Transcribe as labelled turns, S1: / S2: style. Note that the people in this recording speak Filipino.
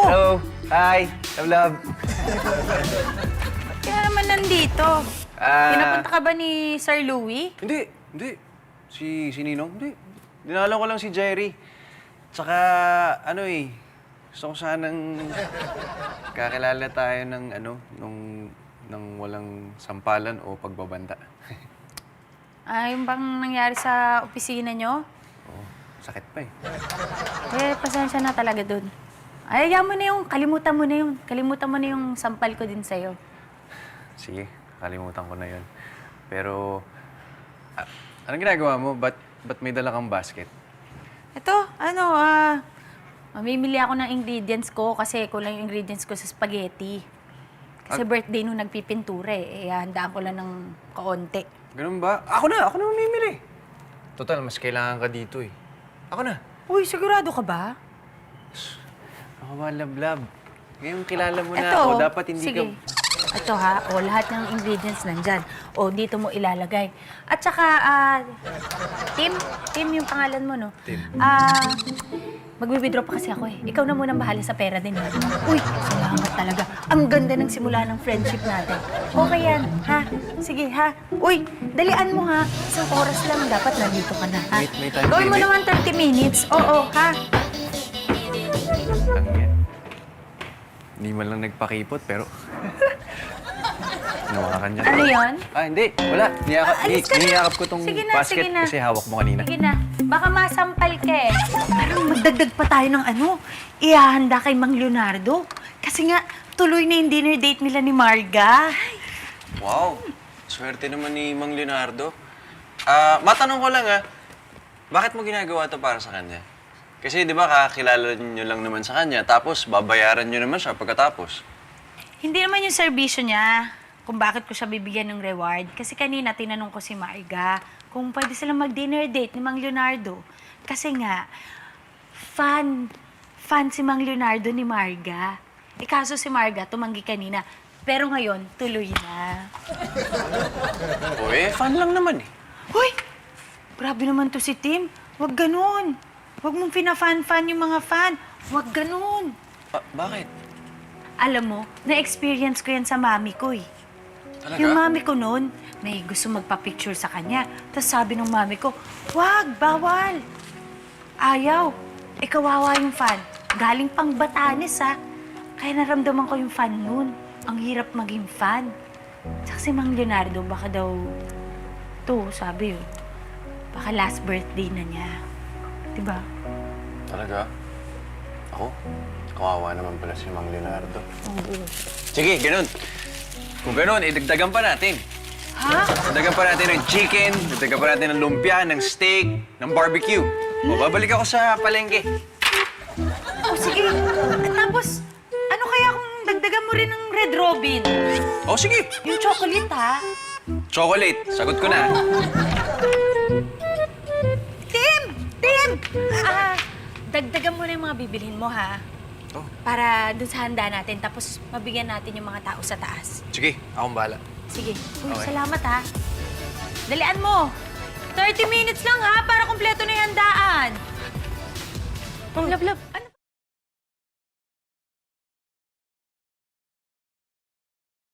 S1: Hello! Hi! Love!
S2: Kaya naman nandito. Pinapunta ka ba ni Sir Louie?
S1: Hindi. Si Ninong? Hindi. Dinala ko lang si Jerry. Tsaka, gusto ko sanang kakilala tayo ng walang sampalan o pagbabanta.
S2: Yung bang nangyari sa opisina nyo?
S1: Oo, sakit pa eh.
S2: Pasensya na talaga dun. Ayaw mo na yung, kalimutan mo na yun. Kalimutan mo na yung sampal ko din sa'yo.
S1: Sige, kalimutan ko na yun. Pero, anong ginagawa mo? Ba't may dala kang basket?
S2: Ito, mamimili ako ng ingredients ko kasi kulang yung ingredients ko sa spaghetti. Kasi birthday nung nagpipintura handaan ko lang ng kaunti.
S1: Ganun ba? Ako na mamimili. Total, mas kailangan ka dito eh. Ako na.
S2: Uy, sigurado ka ba?
S1: Ako ba, love? Ngayon kilala mo na
S2: Ito,
S1: ako, dapat hindi
S2: sige. Ito ha, lahat ng ingredients nandyan. Dito mo ilalagay. At saka, Tim yung pangalan mo, no?
S1: Tim.
S2: Magwi-withdraw pa kasi ako eh. Ikaw na munang bahala sa pera din, ha? Uy, salamat talaga. Ang ganda ng simula ng friendship natin. Okay yan, ha? Sige, ha? Uy, dalian mo, ha? Isang oras lang, dapat nandito ka na, ha?
S1: May time
S2: Gawin mo
S1: limit?
S2: naman 30 minutes. Oo, ha?
S1: Ang yan. Hindi man lang nagpakipot, pero... Nawakan niya.
S2: Ano yon?
S1: Hindi. Wala.
S2: Alis ka na.
S1: Niyakap ko tong
S2: Sige na,
S1: basket
S2: sige na.
S1: kasi hawak mo kanina.
S2: Sige na. Baka masampal ka eh. Parang magdagdag pa tayo ng ihahanda kay Mang Leonardo. Kasi nga, tuloy na yung dinner date nila ni Marga.
S1: Wow. Swerte naman ni Mang Leonardo. Matanong ko lang bakit mo ginagawa to para sa kanya? Kasi di ba kakilala niyo lang naman sa kanya, tapos babayaran niyo naman siya pagkatapos.
S2: Hindi naman yung serbisyo niya kung bakit ko siya bibigyan ng reward. Kasi kanina tinanong ko si Marga kung pwede silang mag-dinner date ni Mang Leonardo. Kasi nga, fan si Mang Leonardo ni Marga. Kaso si Marga tumanggi kanina. Pero ngayon, tuloy na.
S1: Fan lang naman eh.
S2: Hoy! Grabe naman to si Tim. Huwag ganun. Huwag mong pina-fan-fan yung mga fan. Huwag ganun.
S1: Bakit?
S2: Alam mo, na-experience ko yan sa mami ko eh.
S1: Talaga?
S2: Yung mami ko noon, may gusto magpa-picture sa kanya. Tapos sabi ng mami ko, wag, bawal. Ayaw. Kawawa yung fan. Galing pang Batanes Kaya naramdaman ko yung fan noon. Ang hirap maging fan. Tsaka si Mang Leonardo, baka daw, sabi yun, baka last birthday na niya. Diba?
S1: Talaga? Ako? Kawawa naman pala si Mang Leonardo.
S2: Oo.
S1: Sige, ganun. Kung ganun, dagdagan pa natin.
S2: Ha?
S1: Dagdagan pa natin ng chicken, dagdagan pa natin ng lumpia, ng steak, ng barbecue. Babalik ako sa palengke.
S2: Sige. At tapos, ano kaya kung dagdagan mo rin ng Red Robin?
S1: Sige.
S2: Yung chocolate, ha?
S1: Chocolate, sagot ko na.
S2: Tim! Dagdagan mo na yung mga bibilhin mo, ha? Para dun sa handa natin, tapos mabigyan natin yung mga tao sa taas.
S1: Sige, akong bahala.
S2: Sige. Uy,
S1: Okay.
S2: salamat, ha? Dalian mo! 30 minutes lang, ha? Para kumpleto na yung handaan. Love.